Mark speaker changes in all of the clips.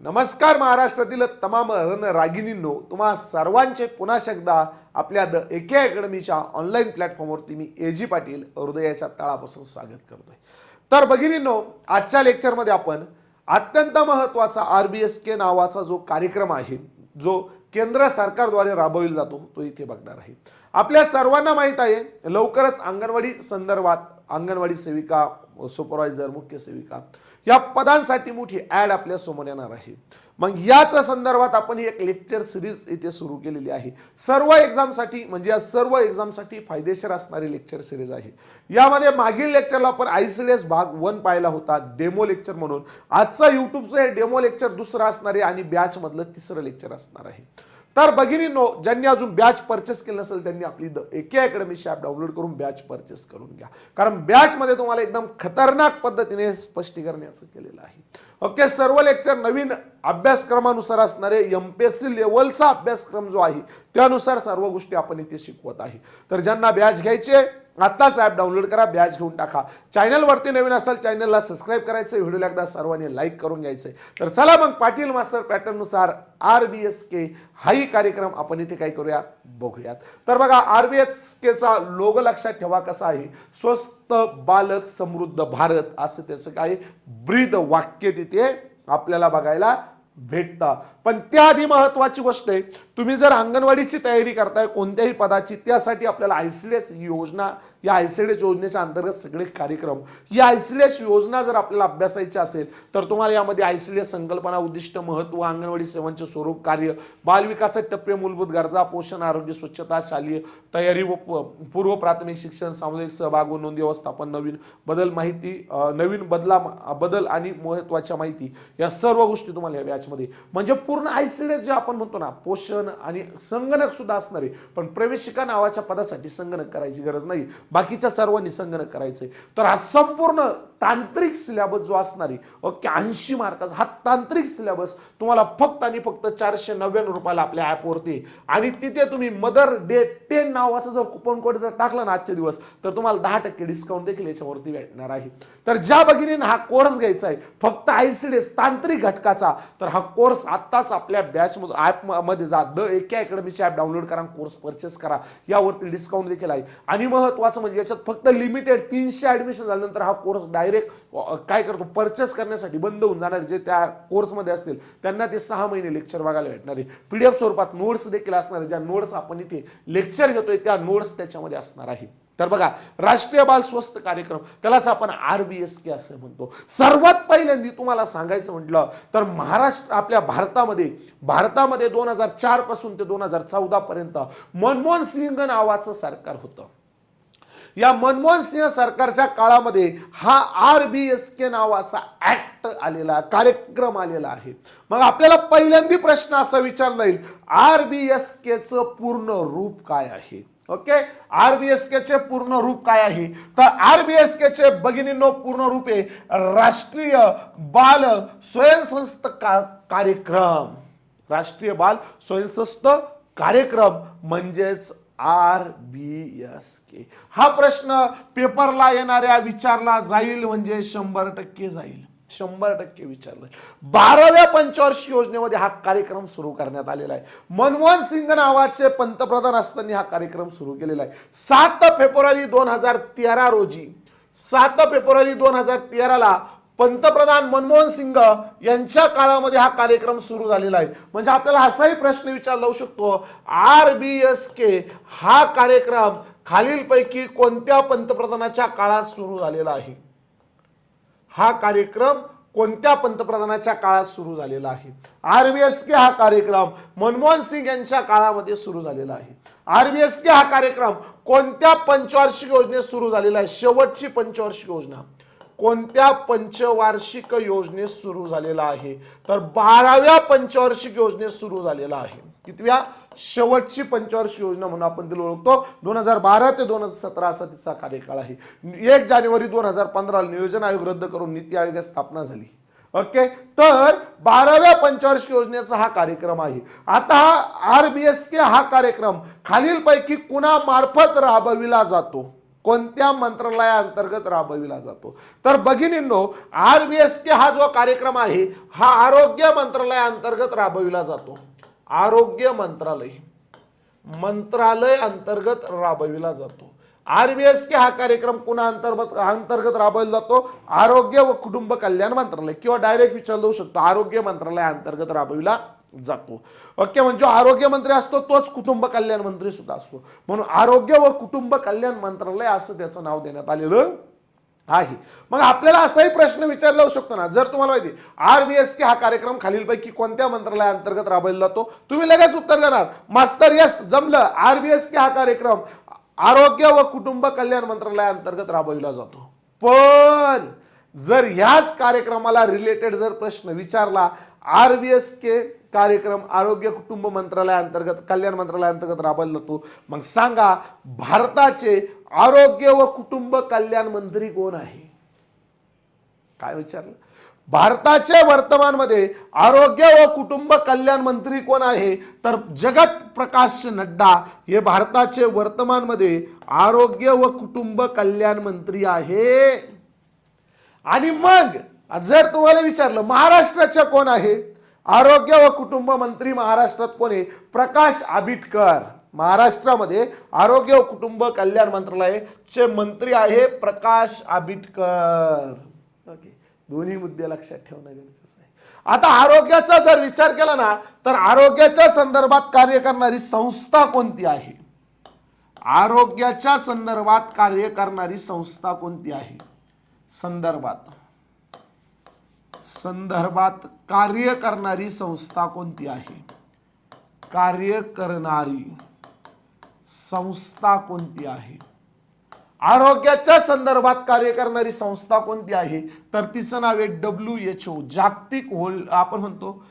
Speaker 1: नमस्कार महाराष्ट्रातील तमाम रणरागिणींनो, तुम्हा सर्वांचे पुन्हा एकदा आपल्या द एके अकॅडमीच्या ऑनलाईन प्लॅटफॉर्मवरती मी एजी पाटील हृदयाच्या तळापासून स्वागत करतोय। तर भगिनींनो, आजच्या लेक्चरमध्ये आपण अत्यंत महत्त्वाचा RBSK नावाचा जो कार्यक्रम आहे, जो केंद्र सरकारद्वारे राबविला जातो, तो इथे बघणार आहे। आपल्या सर्वांना माहित आहे, लवकरच अंगणवाडी संदर्भात अंगणवाडी सेविका, सुपरवायझर, मुख्य सेविका या पदांसाठी मोठी ॲड आपल्या समोर येणार आहे। मग याच संदर्भात आपण एक लेक्चर सिरीज इथे सुरू केलेली आहे। सर्व एक्झामसाठी म्हणजे या सर्व एक्झामसाठी फायदेशीर असणारी लेक्चर सिरीज आहे। यामध्ये मागील लेक्चरला आपण ICDS भाग 1 पाहिला होता डेमो लेक्चर म्हणून। आजचा YouTubeचं हे डेमो लेक्चर दुसरं असणार आहे आणि बॅच मधलं तिसरं लेक्चर असणार आहे। तर भगिनींनो, ज्यांनी अजून बॅच परचेस केलं नसेल त्यांनी आपली द एके अकॅडमीची ॲप डाउनलोड करून बॅच परचेस करून घ्या, कारण बॅच मध्ये तुम्हाला एकदम खतरनाक पद्धतीने स्पष्टीकरण याचं केलेलं आहे। ओके, सर्व लेक्चर नवीन अभ्यासक्रमानुसार असणारे MPSC लेवलचा अभ्यासक्रम जो आहे त्यानुसार सर्व गोष्टी आपण इथे शिकवत आहे। तर ज्यांना बॅच घ्यायचे आताच ॲप डाउनलोड करा, बॅच घेऊन टाका। चॅनल वरती नवीन असाल चॅनलला सबस्क्राइब करायचं, व्हिडिओला एकदा सर्वांनी लाईक करून घ्यायचं। तर चला मग पाटील मास्टर पॅटर्न नुसार RBSK हाही कार्यक्रम आपण इथे काय करूया बघूयात। तर बघा, RBSK चा लोगो लक्षात ठेवा कसा आहे, स्वस्थ बालक समृद्ध भारत असं त्याचं काय ब्रीद वाक्य तिथे आपल्याला बघायला भेटतं। पण त्याआधी महत्त्वाची गोष्ट आहे, तुम्ही जर अंगणवाडीची तयारी करताय कोणत्याही पदाची, त्यासाठी आपल्याला ICDS योजना, या ICDS योजनेच्या अंतर्गत सगळे कार्यक्रम, या ICDS योजना जर आपल्याला अभ्यासायची असेल तर तुम्हाला यामध्ये ICDS संकल्पना, उद्दिष्ट, महत्त्व, अंगणवाडी सेवांचे स्वरूप, कार्य, बालविकासाचे टप्पे, मूलभूत गरजा, पोषण, आरोग्य, स्वच्छता, शालेय तयारी व पूर्व प्राथमिक शिक्षण, सामुदायिक सहभाग व नोंदी व्यवस्थापन, नवीन बदल माहिती, नवीन बदल आणि महत्त्वाच्या माहिती, या सर्व गोष्टी तुम्हाला या बॅचमध्ये म्हणजे पूर्ण ICDS जे आपण म्हणतो ना, पोषण आणि संगणक सुद्धा असणार आहे। पण प्रवेशिका नावाच्या पदासाठी संगणक करायची गरज नाही, बाकीच्या सर्वांनी संगणक करायचंय। तर हा संपूर्ण तांत्रिक सिलेबस जो असणार आहे, ओके, 80 मार्काचा हा तांत्रिक सिलेबस तुम्हाला फक्त आणि फक्त 499 रुपयाला आपल्या ॲपवरती, आणि तिथे तुम्ही मदर डे 10 नावाचा जर कुपन कोड जर टाकला ना आजचे दिवस, तर तुम्हाला 10% डिस्काउंट देखील याच्यावरती भेटणार आहे। तर ज्या भगिनींना हा कोर्स घ्यायचा आहे फक्त ICDS तांत्रिक घटकाचा, तर हा कोर्स आत्ताच आपल्या बॅच ॲप मध्ये जा, द एके अकॅडमीची ॲप डाउनलोड करा, कोर्स परचेस करा, यावरती डिस्काउंट देखील आहे। आणि महत्त्वाचं म्हणजे याच्यात फक्त लिमिटेड 300 ॲडमिशन झाल्यानंतर हा कोर्स डायरेक्ट काय करतो, परचेस करण्यासाठी बंद होऊन जाणार। जे त्या कोर्समध्ये असतील त्यांना ते 6 महिने लेक्चर बघायला भेटणार आहे। PDF स्वरूपात नोट्स देखील असणार आहे, ज्या नोट्स आपण इथे लेक्चर घेतोय त्या नोट्स त्याच्यामध्ये असणार आहे। तर बघा, राष्ट्रीय बाल स्वस्थ कार्यक्रम, त्यालाच आपण RBSK असं म्हणतो। सर्वात पहिल्यांदा तुम्हाला सांगायचं म्हटलं तर महाराष्ट्र, आपल्या भारतामध्ये 2004 पासून ते 2014 पर्यंत मनमोहन सिंग नावाचं सरकार होतं। या मनमोहन सिंह सरकारच्या काळामध्ये हा RBSK नावाचा ऍक्ट आलेला, कार्यक्रम आलेला आहे। मग आपल्याला पहिल्यांदा प्रश्न असा विचारला येईल, RBSK चं पूर्ण रूप काय आहे? ओके, RBSK चे पूर्ण रूप काय आहे? तर RBSK चे भगिनींनो पूर्ण रूप आहे राष्ट्रीय बाल स्वयंस्थ कार्यक्रम। राष्ट्रीय बाल स्वयंस्थ कार्यक्रम म्हणजेच RBSK। हा प्रश्न पेपरला येणाऱ्या विचारला जाईल म्हणजे 100% जाईल, 100% विचारलं। 12व्या पंचवार्षिक योजनेमध्ये हा कार्यक्रम सुरू करण्यात आलेला आहे। मनमोहन सिंग नावाचे पंतप्रधान असताना हा कार्यक्रम सुरू केलेला आहे। 7 फेब्रुवारी 2013 रोजी, 7 फेब्रुवारी 2013 ला पंतप्रधान मनमोहन सिंग यांच्या काळामध्ये हा कार्यक्रम सुरू झालेला आहे। म्हणजे आपल्याला असाही प्रश्न विचारला जाऊ शकतो, RBSK हा कार्यक्रम खालीलपैकी कोणत्या पंतप्रधानाच्या काळात सुरू झालेला आहे? हा कार्यक्रम कोणत्या पंतप्रधानाच्या काळात सुरू झालेला आहे? RBSK हा कार्यक्रम मनमोहन सिंग यांच्या काळामध्ये सुरू झालेला आहे। RBSK हा कार्यक्रम कोणत्या पंचवार्षिक योजनेत सुरू झालेला आहे? शेवटची पंचवार्षिक योजना कोणत्या पंचवार्षिक योजनेत सुरू झालेला आहे? तर 12व्या पंचवार्षिक योजनेत सुरू झालेला आहे। कितव्या? शेवटची पंचवार्षिक योजना म्हणून आपण तिला ओळखतो। 2012 ते 2017 असा तिचा कार्यकाळ आहे। 1 जानेवारी 2015 नियोजन आयोग रद्द करून नीती आयोगाची स्थापना झाली। ओके, तर 12व्या पंचवार्षिक योजनेचा हा कार्यक्रम आहे। आता हा RBSK हा कार्यक्रम खालीलपैकी कुणामार्फत राबविला जातो? कोणत्या मंत्रालयाअंतर्गत राबविला जातो? तर भगिनींनो, RBSK हा जो कार्यक्रम आहे हा आरोग्य मंत्रालयाअंतर्गत राबविला जातो. आरोग्य मंत्रालय अंतर्गत राबविला जातो. RBSK हा कार्यक्रम कुणा अंतर्गत राबवला जातो? आरोग्य व कुटुंब कल्याण मंत्रालय, किंवा डायरेक्ट विचारलं जाऊ शकतो आरोग्य मंत्रालय अंतर्गत राबविला जातो. ओके, म्हणजे आरोग्य मंत्री असतो तोच कुटुंब कल्याण मंत्री सुद्धा असतो, म्हणून आरोग्य व कुटुंब कल्याण मंत्रालय असं त्याचं नाव देण्यात आलेलं आहे. मग आपल्याला असाही प्रश्न विचारला जाऊ शकतो ना, जर तुम्हाला माहिती RBSK हा कार्यक्रम खालीलपैकी कोणत्या मंत्रालयाअंतर्गत राबवला जातो, तुम्ही लगेच उत्तर देणार मास्तर यस जमलं, RBSK हा कार्यक्रम आरोग्य व कुटुंब कल्याण मंत्रालयाअंतर्गत राबविला जातो. पण जर ह्याच कार्यक्रमाला रिलेटेड जर प्रश्न विचारला, RBSK कार्यक्रम आरोग्य कुटुंब मंत्रालयाअंतर्गत कल्याण मंत्रालयाअंतर्गत राबवला जातो, मग सांगा भारताचे आरोग्य व कुटुंब कल्याण मंत्री कोण आहे? काय विचारलं? भारताचे वर्तमानमध्ये आरोग्य व कुटुंब कल्याण मंत्री कोण आहे? तर जगत प्रकाश नड्डा हे भारताचे वर्तमानमध्ये आरोग्य व कुटुंब कल्याण मंत्री आहे. आणि मग जर तुम्हाला विचारलं महाराष्ट्राच्या कोण आहे आरोग्य व कुटुंब मंत्री? महाराष्ट्रात कोण आहे? प्रकाश आंबेडकर. महाराष्ट्रामध्ये आरोग्य व कुटुंब कल्याण मंत्रालयाचे मंत्री आहे प्रकाश आंबेडकर. ओके, दोन्ही मुद्दे लक्षात ठेवणं गरजेचं आहे. आता आरोग्याचा जर विचार केला ना, तर आरोग्याच्या संदर्भात कार्य करणारी संस्था कोणती आहे? आरोग्याच्या संदर्भात कार्य करणारी संस्था कोणती आहे? संदर्भात कार्य करणारी संस्था कोणती आहे? कार्य करणारी संस्था कोणती आहे? आरोग्याच्या संदर्भात कार्य करणारी संस्था कोणती आहे? तर तिचं नाव आहे WHO, जागतिक आपण म्हणतो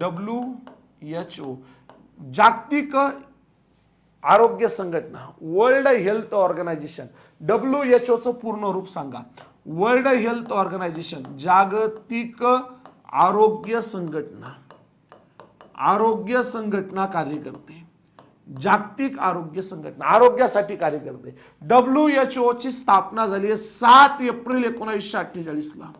Speaker 1: WHO, जागतिक आरोग्य संघटना, वर्ल्ड हेल्थ ऑर्गनायझेशन. WHO चं पूर्ण रूप सांगा. वर्ल्ड हेल्थ ऑर्गनायझेशन, जागतिक आरोग्य संघटना. आरोग्य संघटना कार्य करते, जागतिक आरोग्य संघटना आरोग्यासाठी कार्य करते. WHO ची स्थापना झाली आहे 7 एप्रिल 1948 ला.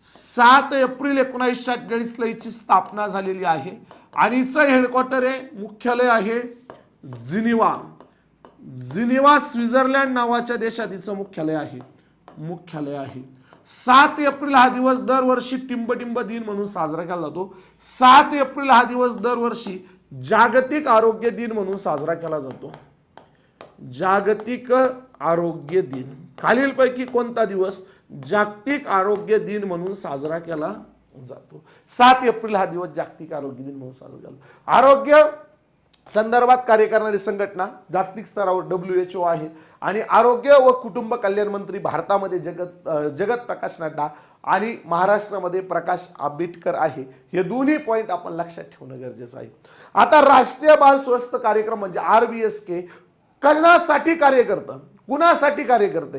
Speaker 1: 7 एप्रिल 1948 ला हिची स्थापना झालेली आहे आणि हिचं हेडक्वार्टर आहे, मुख्यालय आहे जिनिव्हा. जिनिव्हा स्वित्झर्लंड नावाच्या देशात हिचं मुख्यालय आहे. 7 एप्रिल हा दिवस दरवर्षी टिंबटिंब दिन म्हणून साजरा केला जातो. 7 एप्रिल हा दिवस दरवर्षी जागतिक आरोग्य दिन म्हणून साजरा केला जातो. जागतिक आरोग्य दिन खालीलपैकी कोणता दिवस जागतिक आरोग्य दिन म्हणून साजरा केला जातो? 7 एप्रिल हा दिवस जागतिक आरोग्य दिन म्हणून साजरा केला. आरोग्य संदर्भात कार्य करणारी संघटना जागतिक स्तरावर WHO आहे आणि आरोग्य व कुटुंब कल्याण मंत्री भारतामध्ये जगत प्रकाश नड्डा आणि महाराष्ट्रामध्ये प्रकाश आंबेडकर आहे. हे दोन्ही पॉइंट आपण लक्षात ठेवणं गरजेचं आहे. आता राष्ट्रीय बाल स्वास्थ्य कार्यक्रम म्हणजे RBSK कल्याणासाठी कार्य करतं. कुणासाठी कार्य करतं?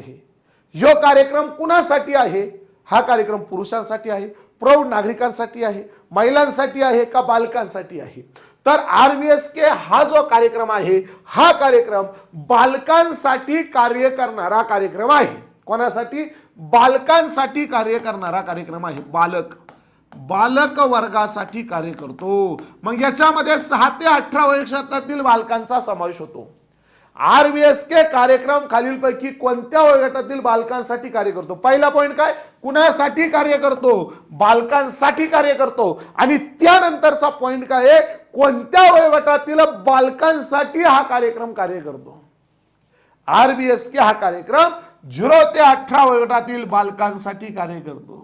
Speaker 1: हे कार्यक्रम कुणासाठी आहे? हा कार्यक्रम पुरुषांसाठी आहे, प्रौढ नागरिकांसाठी आहे, महिलांसाठी आहे का बालकांसाठी आहे? तर RBSK हा जो कार्यक्रम आहे हा कार्यक्रम बालकांसाठी कार्य करणारा कार्यक्रम आहे. कोणासाठी? बालकांसाठी कार्य करणारा कार्यक्रम आहे. बालक वर्गासाठी कार्य करतो. मग याच्यामध्ये 6 ते 18 वयोगटातील बालकांचा समावेश होतो. RBSK कार्यक्रम खालीलपैकी कोणत्या वयोगटातील बालकांसाठी कार्य करतो? पहिला पॉइंट काय? कुणासाठी कार्य करतो? बालकांसाठी कार्य करतो. आणि त्यानंतरचा पॉइंट काय आहे? कोणत्या वयोगटातील बालकांसाठी हा कार्यक्रम कार्य करतो? RBSK हा कार्यक्रम 0 ते 18 वयोगटातील बालकांसाठी कार्य करतो.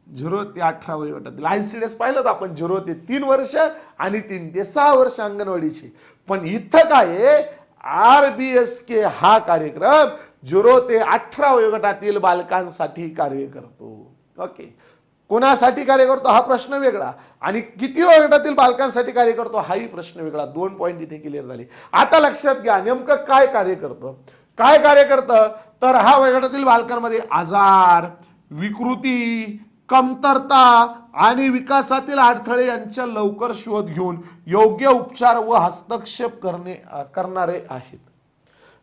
Speaker 1: 0 ते 18 वयोगटातील. ICDS पाहिलं तर आपण 0 ते 3 वर्ष आणि 3 ते 6 वर्ष अंगणवाडीची. पण इथं काय आहे? RBSK हा कार्यक्रम 0 ते 18 वयोगटातील बालकांसाठी कार्य करतो. ओके, कोणासाठी कार्य करतो हा प्रश्न वेगळा आणि किती वयोगटातील बालकांसाठी कार्य करतो हाही प्रश्न वेगळा. 2 पॉइंट इथे क्लिअर झाले. आता लक्षात घ्या नेमकं काय कार्य करतं. काय कार्य करतं तर हा वयोगटातील बालकांमध्ये आजार, विकृती, कमतरता आणि विकासातील अडथळे यांचा लवकर शोध घेऊन योग्य उपचार व हस्तक्षेप करणारे आहेत.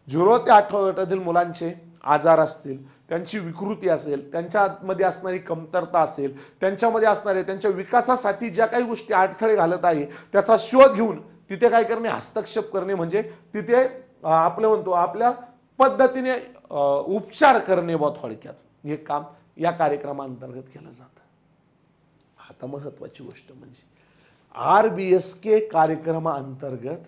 Speaker 1: 0 ते 18 गटातील मुलांचे आजार असतील, त्यांची विकृती असेल, त्यांच्यामध्ये असणारी कमतरता असेल, त्यांच्यामध्ये असणारे त्यांच्या विकासासाठी ज्या काही गोष्टी अडथळे घालत आहे त्याचा शोध घेऊन तिथे काय करणे, हस्तक्षेप करणे, म्हणजे तिथे आपलं म्हणतो आपल्या पद्धतीने उपचार करणे बा थोडक्यात, हे काम या कार्यक्रमाअंतर्गत केलं जातं. आता महत्वाची गोष्ट म्हणजे RBSK कार्यक्रमाअंतर्गत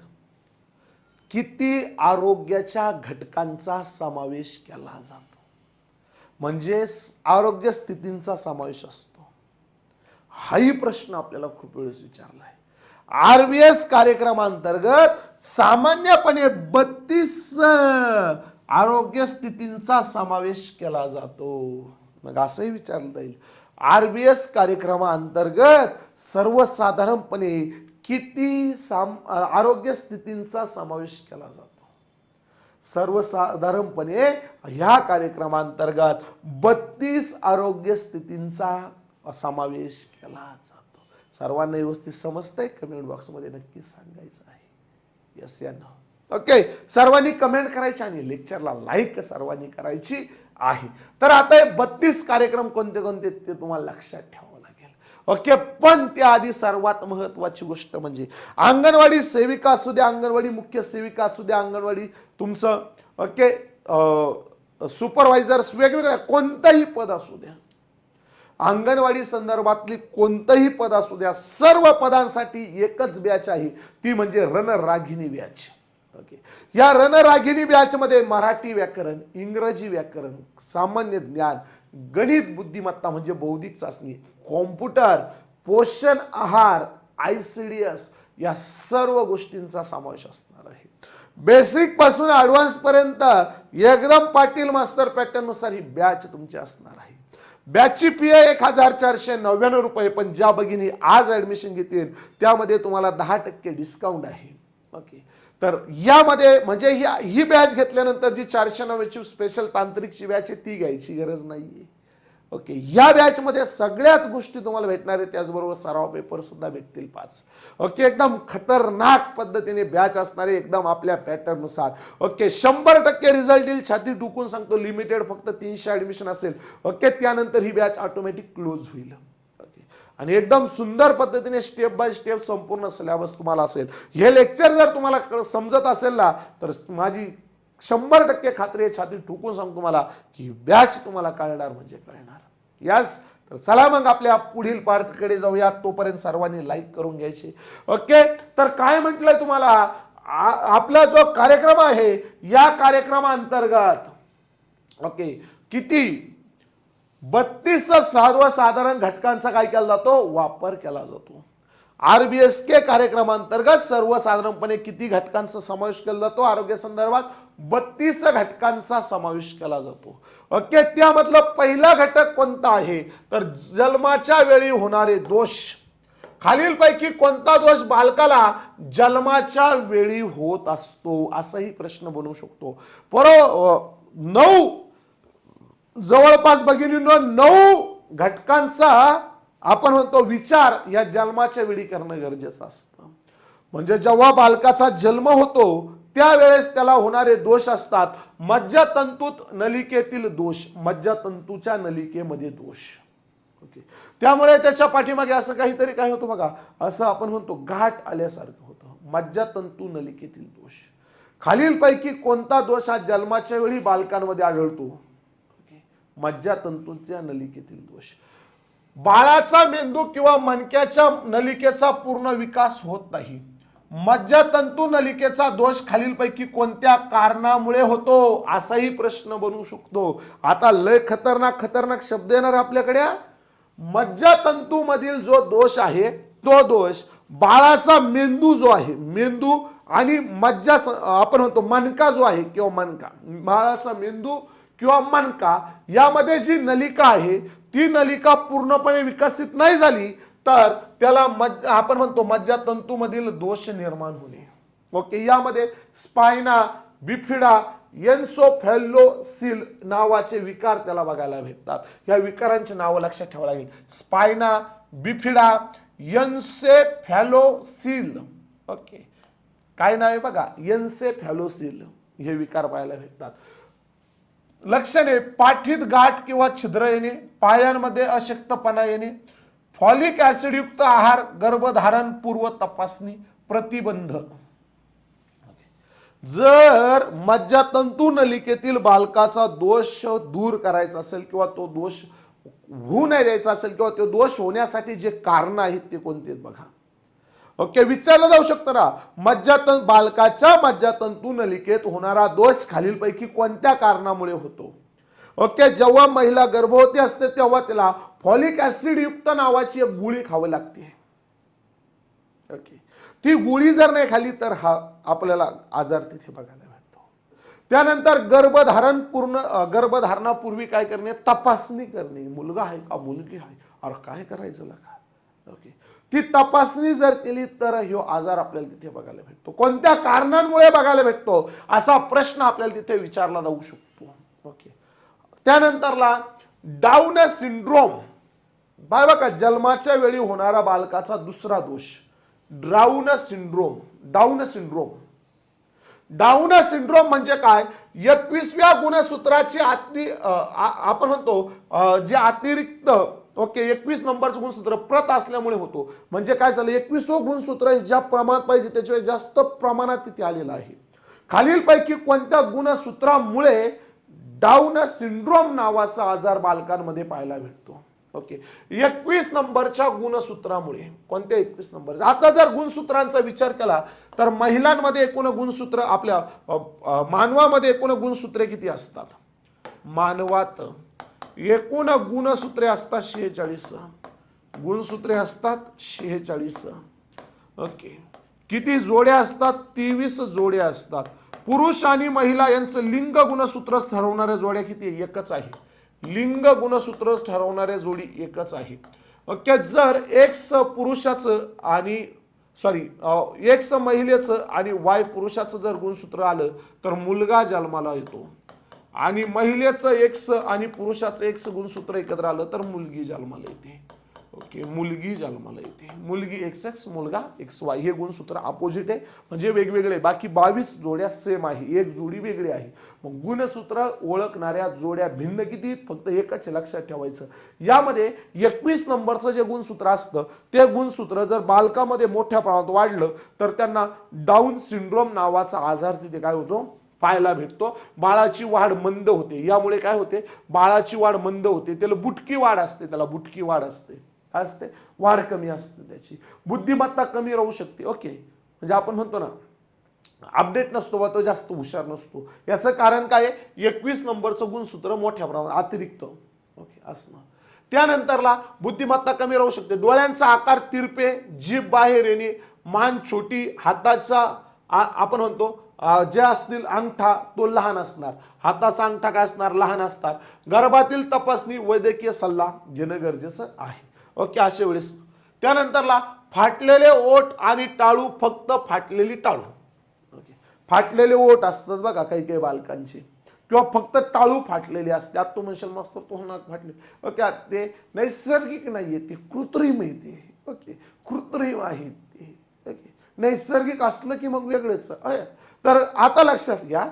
Speaker 1: किती आरोग्याच्या घटकांचा समावेश केला जातो, म्हणजे आरोग्य स्थितींचा समावेश असतो. हाही प्रश्न आपल्याला खूप वेळेस विचारला आहे. RBS कार्यक्रमाअंतर्गत सामान्यपणे 32 आरोग्य स्थितींचा समावेश केला जातो. मग असंही विचारलं जाईल, RBS कार्यक्रमाअंतर्गत सर्वसाधारणपणे किती आरोग्य स्थितींचा समावेश केला जातो. सर्वसाधारणपणे ह्या कार्यक्रमाअंतर्गत 32 आरोग्य स्थितींचा समावेश केला जातो. सर्वांना व्यवस्थित समजतंय? कमेंट बॉक्समध्ये नक्की सांगायचं आहे यस या नो. ओके, सर्वांनी कमेंट करायची आणि लेक्चरला लाईक सर्वांनी करायची आहे. तर आता हे 32 कार्यक्रम कोणते कोणते ते तुम्हाला लक्षात ठेवावं लागेल. ओके, पण त्याआधी सर्वात महत्वाची गोष्ट म्हणजे अंगणवाडी सेविका असू द्या, अंगणवाडी मुख्य सेविका असू द्या, अंगणवाडी तुमचं ओके सुपरवायझर्स, वेगवेगळ्या कोणतंही पद असू द्या, अंगणवाडी संदर्भातली कोणतंही पद असू द्या, सर्व पदांसाठी एकच बॅच आहे, ती म्हणजे रणरागिणी बॅच. ओके, या रणरागिणी बॅच मध्ये मराठी व्याकरण, इंग्रजी व्याकरण, सामान्य ज्ञान, गणित बुद्धिमत्ता म्हणजे बौद्धिक चाचणी, कॉम्प्युटर, पोषण आहार, ICDS या सर्व गोष्टींचा समावेश असणार आहे. बेसिक पासून ऍडव्हान्स पर्यंत एकदम पाटील मास्टर पॅटर्न नुसार ही बॅच तुमची असणार आहे. बॅचची फी आहे 1499 रुपये, पण ज्या भगिनी आज ऍडमिशन घेतील त्यामध्ये तुम्हाला 10% डिस्काउंट आहे. ओके, तर यामध्ये म्हणजे ही बॅच घेतल्यानंतर जी 490ची स्पेशल तांत्रिकची बॅच आहे ती घ्यायची गरज नाहीये. ओके, या बॅच मध्ये सगळ्याच गोष्टी तुम्हाला भेटणार आहेत, त्याचबरोबर सराव पेपर सुद्धा भेटतील 5. ओके, एकदम खतरनाक पद्धतीने बॅच असणारे, एकदम आपल्या पॅटर्न नुसार. ओके, 100% रिझल्ट येईल, छाती टुकून सांगतो. लिमिटेड फक्त 300 ऍडमिशन असेल. ओके, त्यानंतर ही बॅच ऑटोमॅटिक क्लोज होईल. ओके, आणि एकदम सुंदर पद्धतीने स्टेप बाय स्टेप संपूर्ण सिलेबस तुम्हाला असेल. हे लेक्चर जर तुम्हाला समजत असेल ना, तर माझी 100% खात्री आहे, छाती ठोकून सांगतो तुम्हाला की बॅच तुम्हाला कळणार म्हणजे कळणार. यस, तर चला मग आपल्या पुढील पार्टकडे जाऊया. तोपर्यंत सर्वांनी लाईक करून घ्यायचे. ओके, तर काय म्हटलंय तुम्हाला, आपला जो कार्यक्रम आहे या कार्यक्रमाअंतर्गत ओके किती 32 सर्वसाधारण घटकांचा काय केला जातो, वापर केला जातो. RBSK कार्यक्रमाअंतर्गत सर्वसाधारणपणे किती घटकांचा समावेश केला जातो, आरोग्य संदर्भात 32 घटकांचा समावेश केला जातो. ओके, त्यामधला पहिला घटक कोणता आहे, तर जन्माच्या वेळी होणारे दोष. खालीलपैकी कोणता दोष बालकाला जन्माच्या वेळी होत असतो, असाही प्रश्न बनवू शकतो. 9 जवळपास भगिनींनो 9 घटकांचा आपण म्हणतो विचार या जन्माच्या वेळी करणं गरजेचं असतं. म्हणजे जेव्हा बालकाचा जन्म होतो त्यावेळेस त्याला होणारे दोष असतात. मज्जातंतूत नलिकेतील दोष, मज्जातंतूच्या नलिकेमध्ये दोष. ओके, त्यामुळे त्याच्या पाठीमागे असं काहीतरी काय होतं बघा, असं आपण म्हणतो गाठ आल्यासारखं होतं. मज्जातंतू नलिकेतील दोष. खालीलपैकी कोणता दोष हा जन्माच्या वेळी बालकांमध्ये आढळतो, ओके, मज्जातंतूच्या नलिकेतील दोष. बाळाचा मेंदू किंवा मणक्याच्या नलिकेचा पूर्ण विकास होत नाही. मज्जातंतू नलिकेचा दोष खालीलपैकी कोणत्या कारणामुळे होतो, असाही प्रश्न बनवू शकतो. आता लय खतरनाक शब्द येणार आपल्याकडे. मज्जातंतू मधील जो दोष आहे तो दोष बाळाचा मेंदू जो आहे, मेंदू आणि मज्जा आपण म्हणतो मनका जो आहे किंवा मनका, बाळाचा मेंदू किंवा मनका यामध्ये जी नलिका आहे ती नलिका पूर्णपणे विकसित नाही झाली तर त्याला आपण म्हणतो मज्जातंतू मधील दोष निर्माण होणे. ओके, यामध्ये स्पायना बिफिडा एन्सोफॅलोसिल नावाचे विकार त्याला बघायला भेटतात. या विकारांची नावं लक्षात ठेवावं लागेल. Spina bifida एन्सेफॅलोसिल. ओके, काय नाव आहे बघा, एन्सेफॅलोसिल. हे विकार पाहायला भेटतात. लक्षणे पाठीत गाठ किंवा छिद्र येणे, पायांमध्ये अशक्तपणा येणे, फॉलिक ऍसिड युक्त आहार, गर्भधारण पूर्व तपासणी, प्रतिबंध. जर मज्जातंतू नलिकेतील बालकाचा दोष दूर करायचा असेल किंवा तो दोष होऊ नाही द्यायचा असेल किंवा तो दोष होण्यासाठी जे कारण आहेत ते कोणते बघा. ओके, विचारलं जाऊ शकतं ना, बालकाच्या मज्जातंतू नलिकेत होणारा दोष खालीलपैकी कोणत्या कारणामुळे होतो. ओके, जेव्हा महिला गर्भवती असते तेव्हा तिला फॉलिक ऍसिड युक्त नावाची एक गोळी खावी लागते. ओके, ती गोळी जर नाही खाली तर हा आपल्याला आजार तिथे बघायला भेटतो. त्यानंतर गर्भधारणापूर्वी काय करणे, तपासणी करणे, मुलगा आहे का मुलगी आहे, अरे काय करायचं लागा. ओके, ती तपासणी जर केली तर हा आजार आपल्याला तिथे बघायला भेटतो. कोणत्या कारणांमुळे बघायला भेटतो असा प्रश्न आपल्याला तिथे विचारला जाऊ शकतो. ओके, त्यानंतरला डाऊन सिंड्रोम. बघा, जन्माच्या वेळी होणारा बालकाचा दुसरा दोष डाऊन सिंड्रोम. डाऊन सिंड्रोम म्हणजे काय, 21व्या गुणसूत्राची आपण म्हणतो जे अतिरिक्त 21 नंबरचं गुणसूत्र प्रत असल्यामुळे होतो. म्हणजे काय झालं, 21वं गुणसूत्र ज्या प्रमाणात पाहिजे त्याच्यावर जास्त प्रमाणात तिथे आलेलं आहे. खालीलपैकी कोणत्या गुणसूत्रामुळे डाऊन सिंड्रोम नावाचा आजार बालकांमध्ये पाहायला भेटतो. ओके, 21 नंबरच्या गुणसूत्रामुळे. कोणत्या 21 नंबर. आता जर गुणसूत्रांचा विचार केला तर महिलांमध्ये एकूण गुणसूत्र, आपल्या मानवामध्ये एकूण गुणसूत्रे किती असतात. मानवात एकूण गुणसूत्रे असतात 46 गुणसूत्रे असतात 46. ओके, किती जोड्या असतात, 23 जोड्या असतात. पुरुष आणि महिला यांचं लिंग गुणसूत्र ठरवणाऱ्या जोड्या किती, एकच आहे. लिंग गुणसूत्र ठरवणाऱ्या जोडी एकच आहे. ओके, जर एक्स पुरुषाचं आणि एक्स महिलेचं आणि वाय पुरुषाचं जर गुणसूत्र आलं तर मुलगा जन्माला येतो, आणि महिलेचं एक्स आणि पुरुषाचं एक्स गुणसूत्र एकत्र आलं तर मुलगी जन्माला येते. ओके, मुलगी जन्माला येते. मुलगी XX, मुलगा XY. हे गुणसूत्र अपोजिट आहे म्हणजे वेगवेगळे. बाकी 22 जोड्या सेम आहे, एक जोडी वेगळी आहे. मग गुणसूत्र ओळखणाऱ्या जोड्या भिन्न किती, फक्त एकच लक्षात ठेवायचं. यामध्ये 21 नंबरचं जे गुणसूत्र असतं ते गुणसूत्र जर बालकामध्ये मोठ्या प्रमाणात वाढलं तर त्यांना डाऊन सिंड्रोम नावाचा आजार तिथे काय होतो, पाहायला भेटतो. बाळाची वाढ मंद होते. यामुळे काय होते, बाळाची वाढ मंद होते. त्याला बुटकी वाढ असते, काय असते, वाढ कमी असते, त्याची बुद्धिमत्ता कमी राहू शकते. ओके, म्हणजे आपण म्हणतो ना अपडेट नसतो वा तो जास्त हुशार नसतो. याचं कारण काय आहे, 21 नंबरचं गुणसूत्र मोठ्या प्रमाणात अतिरिक्त ओके असणं. त्यानंतरला बुद्धिमत्ता कमी राहू शकते. डोळ्यांचा आकार तिरपे, जीभ बाहेर येणे, मान छोटी, हाताचा आपण म्हणतो जे असतील अंगठा तो लहान असणार, हाताचा अंगठा काय असणार, लहान असणार. गर्भातील तपासणी, वैद्यकीय सल्ला घेणं गरजेचं आहे. ओके, अशा वेळेस. त्यानंतरला फाटलेले ओठ आणि टाळू, फक्त फाटलेली टाळू. ओके, फाटलेले ओठ असतात बघा काही बालकांचे, किंवा फक्त टाळू फाटलेली असते. आता तो म्हणशाल मस्त तोंडात फाटले. ओके, ते नैसर्गिक नाहीये, ते कृत्रिम आहे. ते ओके, कृत्रिम आहे ते. ओके, नैसर्गिक असलं की मग वेगळेच. तर आता लक्षात घ्या,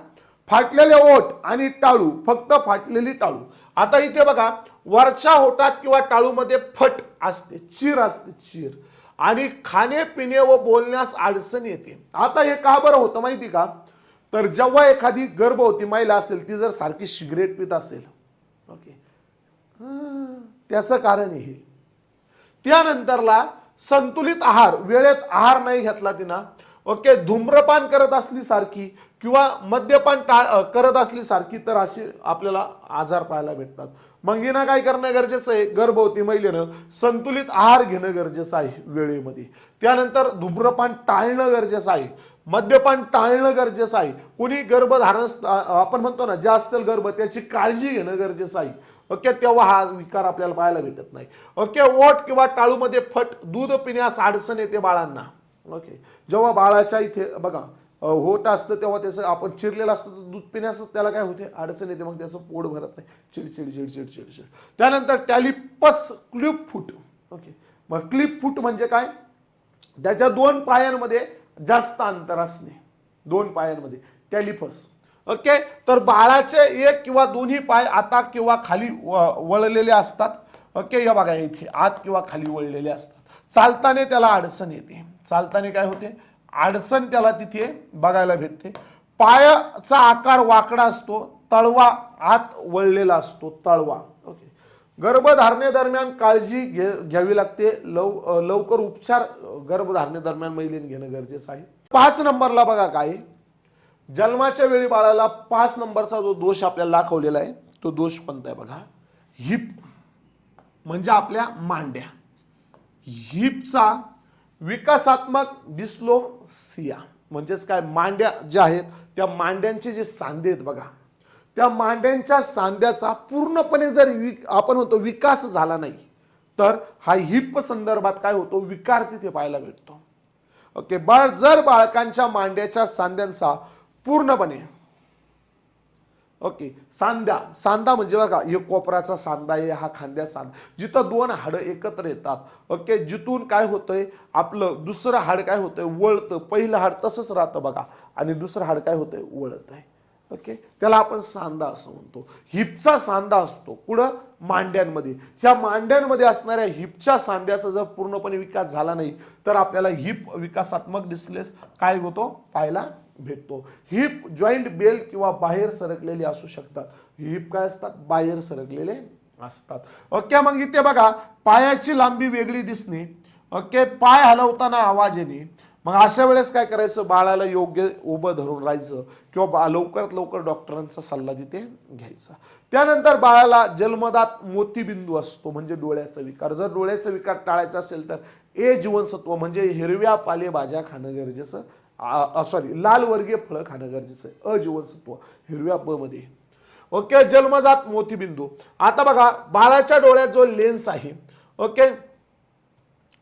Speaker 1: फाटलेले ओठ आणि टाळू, फक्त फाटलेली टाळू. आता इथे बघा, वरच्या ओठात किंवा टाळूमध्ये फट असते, चीर असते, चीर, आणि खाणे पिणे व बोलण्यास अडचण येते. आता हे का बरं होतं माहिती का, तर जेव्हा एखादी गर्भवती महिला असेल ती जर सारखी सिगरेट पित असेल, ओके, त्याचं कारण हे. त्यानंतरला संतुलित आहार, वेळेत आहार नाही घेतला तिनं, ओके, धूम्रपान करत असली सारखी किंवा मद्यपान करत असली सारखी, तर असे आपल्याला आजार पाहायला भेटतात. मग हिनं काय करणं गरजेचं आहे, गर्भवती महिलेनं संतुलित आहार घेणं गरजेचं आहे वेळेमध्ये. त्यानंतर धूम्रपान टाळणं गरजेचं आहे, मद्यपान टाळणं गरजेचं आहे. कोणी गर्भधारण आपण म्हणतो ना जे असतील गर्भ, त्याची काळजी घेणं गरजेचं आहे. ओके, तेव्हा हा विकार आपल्याला पाहायला भेटत नाही. ओके, ओठ किंवा टाळूमध्ये फट, दूध पिण्यास अडचण येते बाळांना. ओके, जेव्हा बाळाच्या इथे बघा होत असतं तेव्हा त्याचं आपण चिरलेलं असतं तर दूध पिण्यास त्याला काय होते, अडचण येते, मग त्याचं पोट भरत नाही, चिडचिड चिडचिड चिडचिड. त्यानंतर टॅलिपस क्लिप फूट. ओके, मग क्लिप फूट म्हणजे काय, त्याच्या 2 पायांमध्ये जास्त अंतर असणे, 2 पायांमध्ये टॅलिपस. ओके, तर बाळाचे एक किंवा दोन्ही पाय आता किंवा खाली वळलेले असतात. ओके, या बघा इथे आत किंवा खाली वळलेले असतात. चालताना त्याला अडचण येते. चालताना काय होते, अडचण त्याला तिथे बघायला भेटते. पायाचा आकार वाकडा असतो, तळवा आत वळलेला असतो, तळवा. ओके, गर्भधारणेदरम्यान काळजी घ्यावी लागते. लवकर उपचार गर्भधारणेदरम्यान महिलेने घेणं गरजेचं आहे. 5 नंबरला बघा काय, जन्माच्या वेळी बाळाला 5 नंबरचा जो दोष आपल्याला दाखवलेला आहे तो दोष कोणता आहे बघा, हिप म्हणजे आपल्या मांड्या. हिपचा विकासात्मक डिस्लोसिया म्हणजेच काय, मांड्या ज्या आहेत त्या मांड्यांचे जे सांधे आहेत बघा, त्या मांड्यांच्या सांध्याचा पूर्णपणे जर आपण म्हणतो विकास झाला नाही तर हा हिप संदर्भात काय होतो, विकार तिथे पाहायला भेटतो. ओके, जर बाळकांच्या मांड्याच्या सांध्यांचा पूर्णपणे, ओके, सांधा म्हणजे बघा, एक कोपराचा सांधा आहे, हा खांद्या सांधा, जिथं 2 हाडं एकत्र येतात. ओके, जिथून काय होतंय, आपलं दुसरं हाड काय होतंय, वळतं. पहिलं हाड तसंच राहतं बघा, आणि दुसरं हाड काय होतंय, वळत आहे. ओके, त्याला आपण सांधा असं म्हणतो. हिपचा सांधा असतो कुठं, मांड्यांमध्ये. ह्या मांड्यांमध्ये असणाऱ्या हिपच्या सांध्याचा जर पूर्णपणे विकास झाला नाही तर आपल्याला हिप विकासात्मक डिस्लेस काय होतो, पाहायला भेटतो. हिप जॉईंट बेल किंवा बाहेर सरकलेले असू शकतात. हिप काय असतात, बाहेर सरकलेले असतात. ओके, मग इथे बघा पायाची लांबी वेगळी दिसणे. ओके, पाय हलवताना आवाज येणे. मग अशा वेळेस काय करायचं, बाळाला योग्य उभं धरून राहायचं किंवा लवकरात लवकर डॉक्टरांचा सल्ला तिथे घ्यायचा. त्यानंतर बाळाला जन्मदात मोतीबिंदू असतो म्हणजे डोळ्याचा विकार. जर डोळ्याचा विकार टाळायचा असेल तर ए जीवनसत्व म्हणजे हिरव्या पालेभाज्या खाणं गरजेचं, लाल वर्गीय फळं खाणं गरजेचं आहे. अजीवनसत्व हिरव्या ब मध्ये. ओके, जन्मजात मोतीबिंदू. आता बघा बाळाच्या डोळ्यात जो लेन्स आहे, ओके,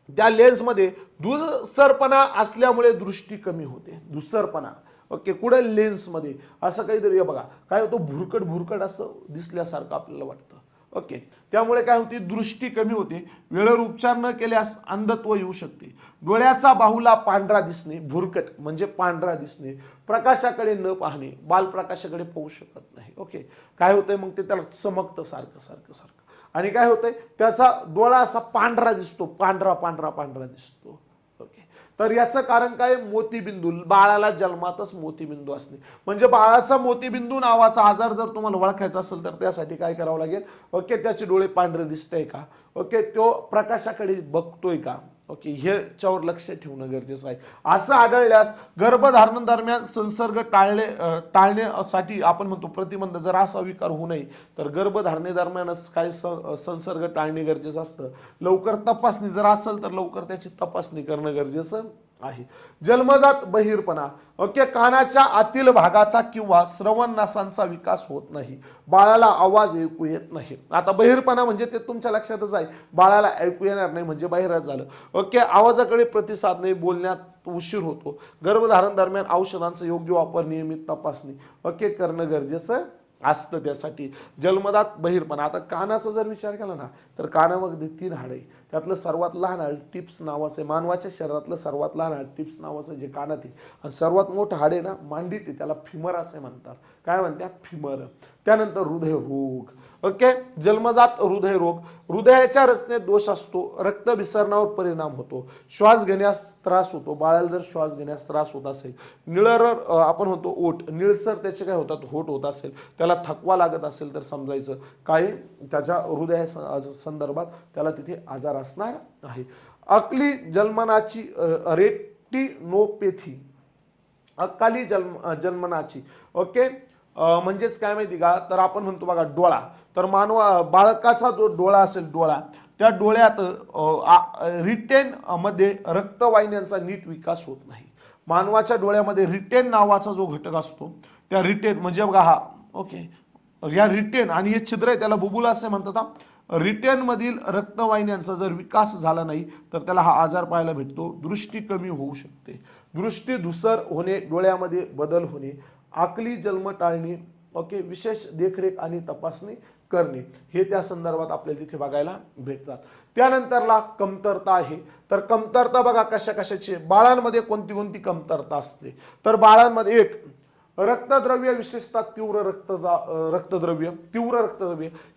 Speaker 1: त्या लेन्समध्ये दुसरपणा असल्यामुळे दृष्टी कमी होते. दुसरपणा, ओके, कुठे लेन्समध्ये असं काहीतरी बघा काय होतं, भुरकट असं दिसल्यासारखं आपल्याला वाटतं. ओके, त्यामुळे काय होते, दृष्टी कमी होते. वेळेवर उपचार न केल्यास अंधत्व येऊ शकते. डोळ्याचा बाहुला पांढरा दिसणे, भुरकट म्हणजे पांढरा दिसणे. प्रकाशाकडे न पाहणे, बालप्रकाशाकडे पाहू शकत नाही. ओके, काय होतंय मग ते त्याला चमकतं सारखं सारखं सारखं, आणि काय होतंय त्याचा डोळा असा पांढरा दिसतो, पांढरा पांढरा पांढरा दिसतो. ओके, तर याचं कारण काय, मोतीबिंदू. बाळाला जन्मातच मोतीबिंदू असणे. म्हणजे बाळाचा मोतीबिंदू नावाचा आजार जर तुम्हाला ओळखायचा असेल तर त्यासाठी काय करावं लागेल, ओके, त्याचे डोळे पांढरे दिसतंय का, ओके, तो प्रकाशाकडे बघतोय का, ओके, ह्याच्यावर लक्ष ठेवणं गरजेचं आहे. असं आढळल्यास गर्भधारण दरम्यान संसर्ग टाळण्यासाठी आपण म्हणतो प्रतिबंध. जर असा विकार होऊ नये तर गर्भधारणेदरम्यानच काय संसर्ग टाळणे गरजेचं असतं. लवकर तपासणी जर असेल तर लवकर त्याची तपासणी करणं गरजेचं आहे. जन्मजात बहिरपणा. ओके, कानाच्या आतील भागाचा किंवा श्रवण नासांचा विकास होत नाही. बाळाला आवाज ऐकू येत नाही. आता बहिरपणा म्हणजे ते तुमच्या लक्षातच आहे, बाळाला ऐकू येणार नाही म्हणजे बहिरच झालं. ओके, आवाजाकडे प्रतिसाद नाही, बोलण्यात उशीर होतो. गर्भधारण दरम्यान औषधांचा योग्य वापर, नियमित तपासणी ओके करणं गरजेचं असतं. त्यासाठी जन्मदात बहिरपणा. आता कानाचा जर विचार केला ना तर कानामध्ये 3 हाड आहे. त्यातलं सर्वात लहान हाड टिप्स नावाचं आहे. मानवाच्या शरीरातलं सर्वात लहान हाड टिप्स नावाचं जे कानात आहे, आणि सर्वात मोठं हाड आहे ना मांडीत आहे, त्याला फिमर असे म्हणतात. काय म्हणतात, फिमर. त्यानंतर हृदयरोग. ओके, जन्मजात हृदयरोग. हृदयाच्या रचनेत दोष असतो, रक्तभिसरणावर परिणाम होतो, श्वास घेण्यास त्रास होतो. बाळाला जर श्वास घेण्यास त्रास होत असेल, निळर आपण म्हणतो ओठ, निळसर त्याचे काय होतात, होठ होत असेल, त्याला थकवा लागत असेल तर समजायचं काय त्याच्या हृदया संदर्भात त्याला तिथे आजार असणार आहे. अकाली जन्मनाची रेटिनोपॅथी. अकाली जन्मनाची. ओके, म्हणजेच काय माहिती का, तर आपण म्हणतो बघा डोळा. तर बाळकाचा जो डोळा असेल, डोळा, त्या डोळ्यात रिटेन मध्ये रक्तवाहिन्यांचा नीट विकास होत नाही. मानवाच्या डोळ्यामध्ये रिटेन नावाचा जो घटक असतो, त्या रिटेन म्हणजे बघा हा, ओके, या रिटेन आणि हे छिद्र आहे त्याला बुबुला असे म्हणतात. रिटेन मधील रक्तवाहिन्यांचा जर विकास झाला नाही तर त्याला हा आजार पाहायला भेटतो. दृष्टी कमी होऊ शकते, दृष्टी धुसर होणे, डोळ्यामध्ये बदल होणे, आकली जन्म टाळणे. ओके, विशेष देखरेख आणि तपासणी करणे हे त्या संदर्भात आपल्याला तिथे बघायला भेटतात. त्यानंतरला कमतरता आहे. तर कमतरता बघा कशा कशाची. बाळांमध्ये कोणती कोणती कमतरता असते, तर बाळांमध्ये एक रक्तद्रव्य विशेषतः तीव्र रक्तद्रव्य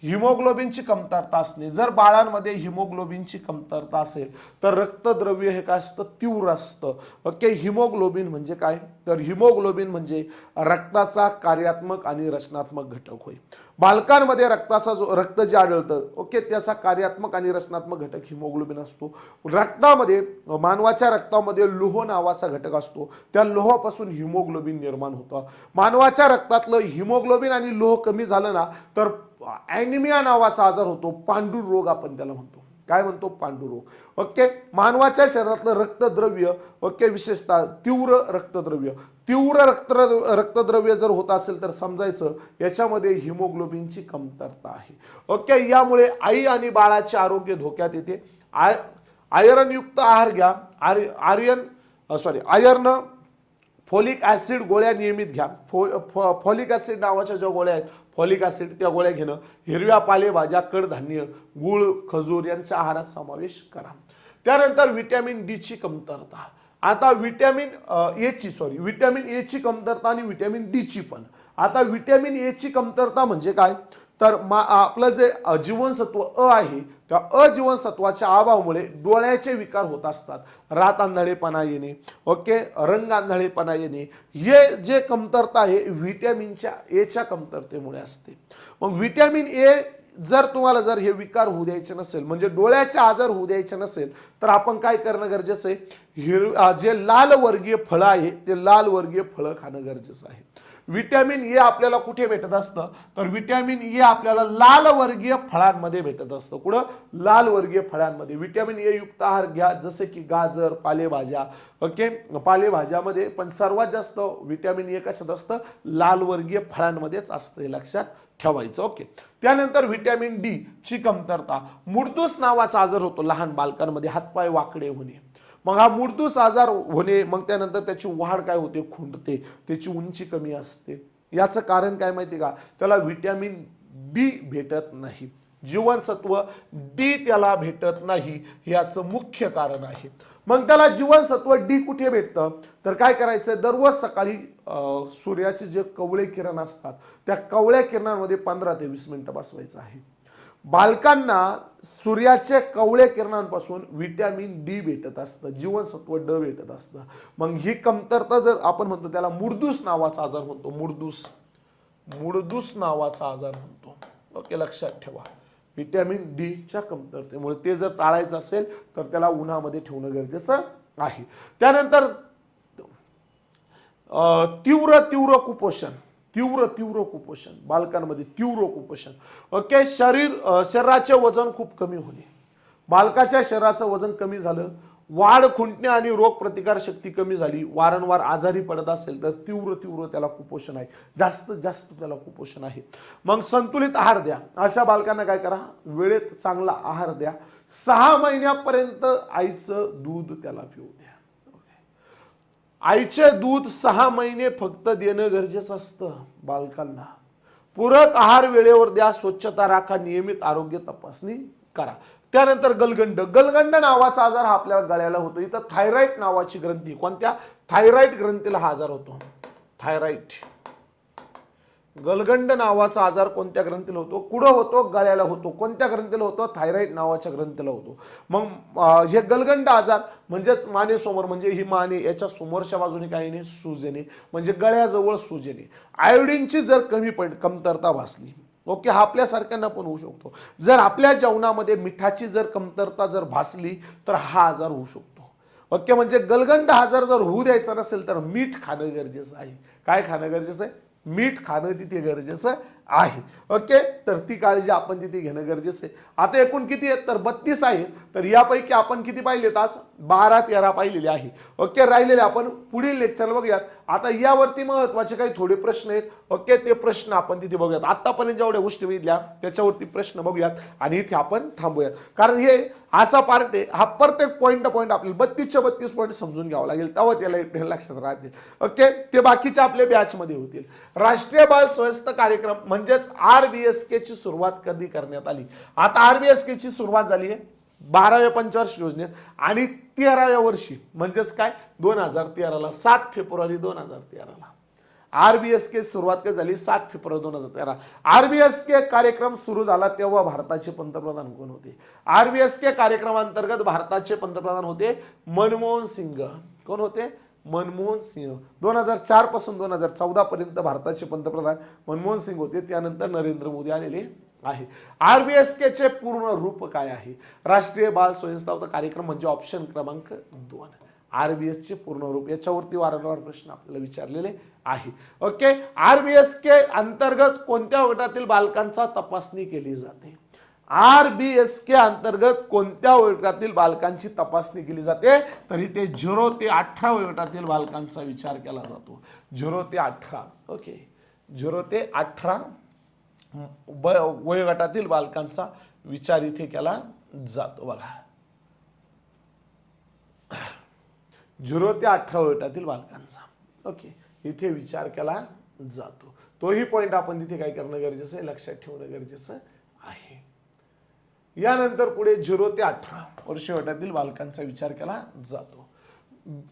Speaker 1: हिमोग्लोबिनची कमतरता असणे. जर बाळांमध्ये हिमोग्लोबिनची कमतरता असेल तर रक्तद्रव्य हे काय असतं, तीव्र असतं. ओके, हिमोग्लोबिन म्हणजे काय, तर हिमोग्लोबिन म्हणजे रक्ताचा कार्यात्मक आणि रचनात्मक घटक होय. बालकांमध्ये रक्त जे आढळतं, ओके, त्याचा कार्यात्मक आणि रचनात्मक घटक हिमोग्लोबिन असतो. रक्तामध्ये, मानवाच्या रक्तामध्ये लोह नावाचा घटक असतो. त्या लोहापासून हिमोग्लोबिन निर्माण होतं. मानवाच्या रक्तातलं हिमोग्लोबिन आणि लोह कमी झालं ना तर ॲनिमिया नावाचा आजार होतो. पांडुरोग रोग आपण त्याला म्हणतो. काय म्हणतो, पांडुरोग. ओके, मानवाच्या शरीरातलं रक्तद्रव्य, ओके, विशेषतः तीव्र रक्तद्रव्य जर होत असेल तर समजायचं याच्यामध्ये हिमोग्लोबिनची कमतरता आहे. ओके, यामुळे आई आणि बाळाचे आरोग्य धोक्यात येते. आयर्नयुक्त आहार घ्या. आयर्न फॉलिक ऍसिड गोळ्या नियमित घ्या. फॉलिक ऍसिड नावाच्या ज्या गोळ्या आहेत, फॉलिक ऍसिड, त्या गोळ्या घेणं. हिरव्या पालेभाज्या, कडधान्य, गुळ, खजूर यांचा आहारात समावेश करा. त्यानंतर व्हिटॅमिन डी ची कमतरता. आता व्हिटॅमिन ए ची कमतरता आणि व्हिटॅमिन डी ची पण. आता व्हिटॅमिन ए ची कमतरता म्हणजे काय, तर आपलं जे जीवनसत्व अ आहे त्या अजीवनसत्वाच्या अभावामुळे डोळ्याचे विकार होत असतात. रात आंधळेपणा येणे, ओके, रंग आंधळेपणा येणे, हे जे कमतरता आहे व्हिटॅमिनच्या एच्या कमतरतेमुळे असते. मग व्हिटॅमिन ए जर तुम्हाला जर हे विकार होऊ द्यायचे नसेल, म्हणजे डोळ्याचे आजार होऊ द्यायचे नसेल, तर आपण काय करणं गरजेचं आहे, जे लाल वर्गीय फळं आहे ते लाल वर्गीय फळं खाणं गरजेचं आहे. व्हिटॅमिन ए आपल्याला कुठे भेटत असतं, तर व्हिटॅमिन ए आपल्याला लाल वर्गीय फळांमध्ये भेटत असतं. कुठं, लाल वर्गीय फळांमध्ये व्हिटॅमिन ए युक्त आहार घ्या, जसे की गाजर, पालेभाज्या. ओके, पालेभाज्यामध्ये पण सर्वात जास्त व्हिटॅमिन ए कशात असतं, लाल वर्गीय फळांमध्येच असतं, हे लक्षात ठेवायचं. ओके, त्यानंतर व्हिटॅमिन डी ची कमतरता. मुडदूस नावाचा आजार होतो लहान बालकांमध्ये, हातपाय वाकडे होणे. मग हा मुडदूस आजार होणे, मग त्यानंतर त्याची वाढ काय होते, खुंटते, त्याची उंची कमी असते. याचं कारण काय माहिती का, त्याला व्हिटॅमिन डी भेटत नाही. जीवनसत्व डी त्याला भेटत नाही, याचं मुख्य कारण आहे. मग त्याला जीवनसत्व डी कुठे भेटतं, तर काय करायचं, दररोज सकाळी सूर्याचे जे कवळे किरण असतात त्या कवळ्या किरणांमध्ये 15 ते 20 मिनिटं बसवायचं आहे. बालकांना सूर्याच्या कवळ्या किरणांपासून व्हिटॅमिन डी भेटत असतं, जीवनसत्व ड भेटत असतं. मग ही कमतरता जर आपण म्हणतो, त्याला मुडदूस नावाचा आजार म्हणतो. मुडदूस नावाचा आजार म्हणतो. ओके, लक्षात ठेवा. व्हिटॅमिन डी च्या कमतरतेमुळे ते जर टाळायचं असेल तर त्याला उन्हामध्ये ठेवणं गरजेचं आहे. त्यानंतर तीव्र कुपोषण बालकांमध्ये, तीव्र कुपोषण. ओके, शरीराचे वजन खूप कमी होणे. बालकाच्या शरीराचं वजन कमी झालं, वाढ खुंटणे आणि रोग प्रतिकार शक्ती कमी झाली, वारंवार आजारी पडत असेल तर तीव्र त्याला कुपोषण आहे, जास्त त्याला कुपोषण आहे. मग संतुलित आहार द्या. अशा बालकांना काय करा, वेळेत चांगला आहार द्या. 6 महिन्यापर्यंत आईचं दूध त्याला पिऊ द्या. आईचे दूध 6 महिने फक्त देणं गरजेचं असतं बालकांना. पूरक आहार वेळेवर द्या, स्वच्छता राखा, नियमित आरोग्य तपासणी करा. त्यानंतर गलगंड नावाचा आजार हा आपल्याला गळ्याला होतो. इथं थायरॉइड नावाची ग्रंथी, कोणत्या, थायरॉइड ग्रंथीला हा आजार होतो. थायरॉइड, गलगंड नावाचा आजार कोणत्या ग्रंथीला होतो, कुठं होतो, गळ्याला होतो. कोणत्या ग्रंथीला होतो, थायरॉइड नावाच्या ग्रंथीला होतो. मग हे गलगंड आजार म्हणजेच मानेसमोर, म्हणजे ही माने याच्या समोरच्या बाजूने काही नाही, सूज येणे, म्हणजे गळ्याजवळ सूज येणे. आयोडीनची जर कमतरता भासली, ओके, हा आपल्यासारख्यांना पण होऊ शकतो. जर आपल्या जेवणामध्ये मिठाची जर कमतरता जर भासली तर हा आजार होऊ शकतो. ओके, म्हणजे गलगंड आजार जर होऊ द्यायचा नसेल तर मीठ खाणं गरजेचं आहे. काय खाणं गरजेचं आहे, मीठ खाणं तिथे गरजेचं आहे. ओके, तर ती काळजी आपण तिथे घेणं गरजेचं आहे. आता एकूण किती आहेत, तर 32 आहेत. तर यापैकी आपण किती पाहिलेत, आज 12-13 पाहिलेले आहे. ओके, राहिलेले आपण पुढील लेक्चर बघूयात. आता यावरती महत्वाचे काही थोडे प्रश्न आहेत. ओके, ते प्रश्न आपण तिथे बघूयात. आतापर्यंत जेवढ्या गोष्टी बघितल्या त्याच्यावरती प्रश्न बघूयात आणि इथे आपण थांबूयात. कारण हे असा पार्ट आहे, हा प्रत्येक पॉईंट आपल्याला 32च्या 32 पॉईंट समजून घ्यावं लागेल, तेव्हा त्याला लक्षात राहतील. ओके, ते बाकीच्या आपल्या बॅच मध्ये होतील. राष्ट्रीय बाल स्वास्थ्य कार्यक्रम म्हणजेच RBSK ची सुरुवात कधी करण्यात आली. आता RBSK ची सुरुवात झाली आहे 12व्या पंचवार्षिक योजनेत आणि 13व्या वर्षी, म्हणजेच काय, 2013ला, 7 फेब्रुवारी 2013ला. RBSK सुरुवात कधी झाली 7 फेब्रुवारी 2013. RBSK कार्यक्रम सुरू झाला तेव्हा भारताचे पंतप्रधान कोण होते? RBSK कार्यक्रमांतर्गत भारताचे पंतप्रधान होते मनमोहन सिंग. कोण होते? मनमोहन सिंह. 2004 पासून 2014 पर्यंत भारताचे पंतप्रधान मनमोहन सिंग होते. त्यानंतर नरेंद्र मोदी आलेले आहे. RBSK चे पूर्ण रूप काय आहे? राष्ट्रीय बाल स्वयंसेवक कार्यक्रम म्हणजे ऑप्शन क्रमांक 2. RBS चे पूर्ण रूप, याच्यावरती वारंवार प्रश्न आपल्याला विचारलेले आहे. ओके, RBSK अंतर्गत कोणत्या गटातील बालकांचा तपासणी केली जाते? RBSK अंतर्गत कोणत्या वयोगटातील बालकांची तपासणी केली जाते? तर इथे 0 ते 18 वयोगटातील बालकांचा विचार केला जातो. 0 ते 18. ओके, 0 ते 18 वयोगटातील बालकांचा विचार इथे केला जातो. बघा, 0 ते 18 वयोगटातील बालकांचा ओके इथे विचार केला जातो. तोही पॉइंट आपण तिथे काय करणं गरजेचं आहे, लक्षात ठेवणं गरजेचं आहे. यानंतर पुढे 0 ते 18 वर्ष वयोगटातील बालकांचा विचार केला जातो.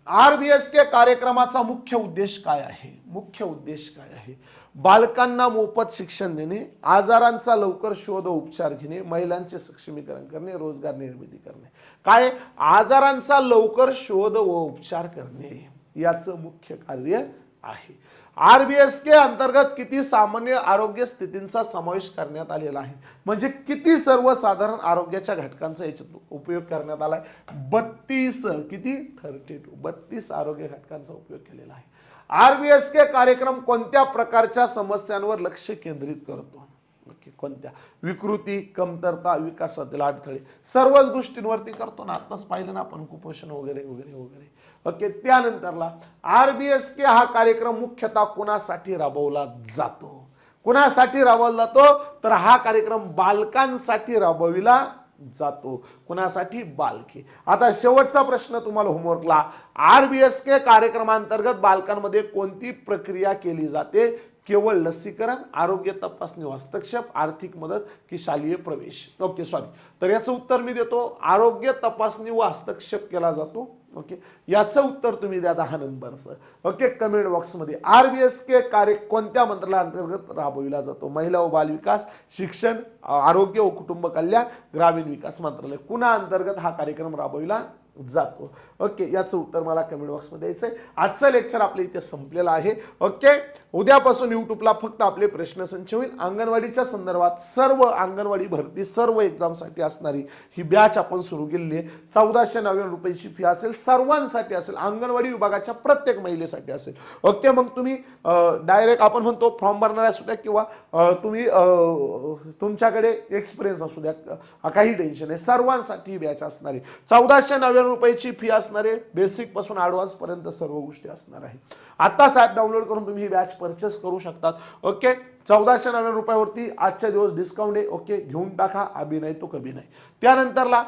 Speaker 1: RBSK कार्यक्रमाचा मुख्य उद्देश काय आहे? मुख्य उद्देश काय आहे? बालकांना मोफत शिक्षण देणे, आजारांचा लवकर शोध व उपचार घेणे, महिलांचे सक्षमीकरण करणे, रोजगार निर्मिती करणे. काय? आजारांचा लवकर शोध व उपचार करणे याचं मुख्य कार्य आहे. RBSK अंतर्गत किती सामान्य आरोग्य स्थितींचा समावेश करण्यात आलेला आहे? म्हणजे किती सर्वसाधारण आरोग्याच्या घटकांचा याच्यात उपयोग करण्यात आलाय? 32. किती? 32 आरोग्य घटकांचा उपयोग केलेला आहे. RBSK कार्यक्रम कोणत्या प्रकारच्या समस्यांवर लक्ष केंद्रित करतो? कोणत्या? विकृती, कमतरता, विकासातील अडथळे, सर्वच गोष्टींवरती करतो ना. आताच पाहिलं ना आपण, कुपोषण वगैरे वगैरे वगैरे. ओके, त्यानंतरला RBSK हा कार्यक्रम मुख्यतः कुणासाठी राबवला जातो? कुणासाठी राबवला जातो? तर हा कार्यक्रम बालकांसाठी राबविला जातो. कुणासाठी? बालके. आता शेवटचा प्रश्न तुम्हाला होमवर्कला, RBSK कार्यक्रमांतर्गत बालकांमध्ये कोणती प्रक्रिया केली जाते? केवळ लसीकरण, आरोग्य तपासणी, हस्तक्षेप, आर्थिक मदत की शालेय प्रवेश? Okay, sorry. तर याचं उत्तर मी देतो, आरोग्य तपासणी व हस्तक्षेप केला जातो. ओके, याचं उत्तर तुम्ही द्या 10 नंबरचं. ओके, कमेंट बॉक्समध्ये. RBSK कार्य कोणत्या मंत्रालयाअंतर्गत राबविला जातो? महिला व बाल विकास, शिक्षण, आरोग्य व कुटुंब कल्याण, ग्रामीण विकास मंत्रालय. कुणा अंतर्गत हा कार्यक्रम राबविला जातो? ओके, याचं उत्तर मला कमेंट बॉक्समध्ये द्यायचंय. आजचं लेक्चर आपल्या इथे संपलेलं आहे. ओके, उद्यापासून युट्यूबला फक्त आपले प्रश्नसंच होईल. अंगणवाडीच्या संदर्भात सर्व अंगणवाडी भरती सर्व एक्झामसाठी असणारी ही बॅच आपण सुरू केलेली आहे. 1499 रुपयाची फी असेल, सर्वांसाठी असेल, अंगणवाडी विभागाच्या प्रत्येक महिलेसाठी असेल. ओके, मग तुम्ही डायरेक्ट आपण म्हणतो फॉर्म भरणाऱ्या असू द्या किंवा तुम्ही तुमच्याकडे एक्सपिरियन्स असू द्या, काही टेन्शन आहे, सर्वांसाठी ही बॅच असणार आहे. 1499 रुपयाची फी असणारे, बेसिक पासून ॲडव्हान्स पर्यंत सर्व गोष्टी असणार आहे. आताच ॲप डाउनलोड करून तुम्ही ही बॅच परचेस करू शकतात. ओके, 1499 रुपयावरती आजच्या दिवस डिस्काउंट आहे. ओके, घेऊन टाका, अभि नाही तो कभी नाही. त्यानंतरला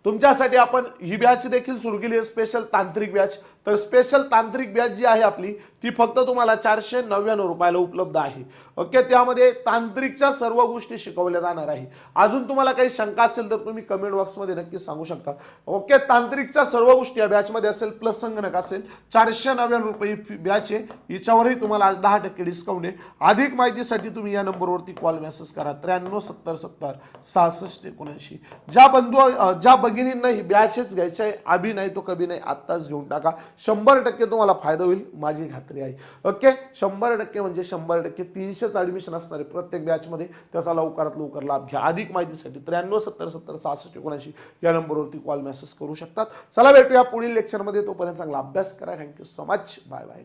Speaker 1: तुमच्यासाठी आपण ही बॅच देखील सुरू केली आहे, स्पेशल तांत्रिक बॅच. तर स्पेशल तांत्रिक बॅच जी आहे आपली ती फक्त तुम्हाला 499 रुपयाला उपलब्ध आहे. ओके, त्यामध्ये तांत्रिकच्या सर्व गोष्टी शिकवल्या जाणार आहे. अजून तुम्हाला काही शंका असेल तर तुम्ही कमेंट बॉक्समध्ये नक्कीच सांगू शकता. ओके, तांत्रिकच्या सर्व गोष्टी या बॅचमध्ये असेल, प्लस संगणक असेल. 499 रुपये बॅच आहे, याच्यावरही तुम्हाला आज 10% डिस्काउंट आहे. अधिक माहितीसाठी तुम्ही या नंबरवरती कॉल मेसेज करा, 93 70 70 66 79. ज्या भगिनींना ही बॅचेस घ्यायची आहे, अभि नाही तो कभी नाही, आत्ताच घेऊन टाका. 100% तुम्हाला फायदा होईल, माझी खात्री आहे. ओके, 100% म्हणजे 100%. 300च ऍडमिशन असणार आहे प्रत्येक बॅच मध्ये, त्याचा लवकरात लवकर लाभ घ्या. अधिक माहितीसाठी 93 70 70 66 79 या नंबरवरती कॉल मेसेज करू शकतात. चला भेटूया पुढील लेक्चरमध्ये. तोपर्यंत चांगला अभ्यास करा. Thank you so much. Bye bye.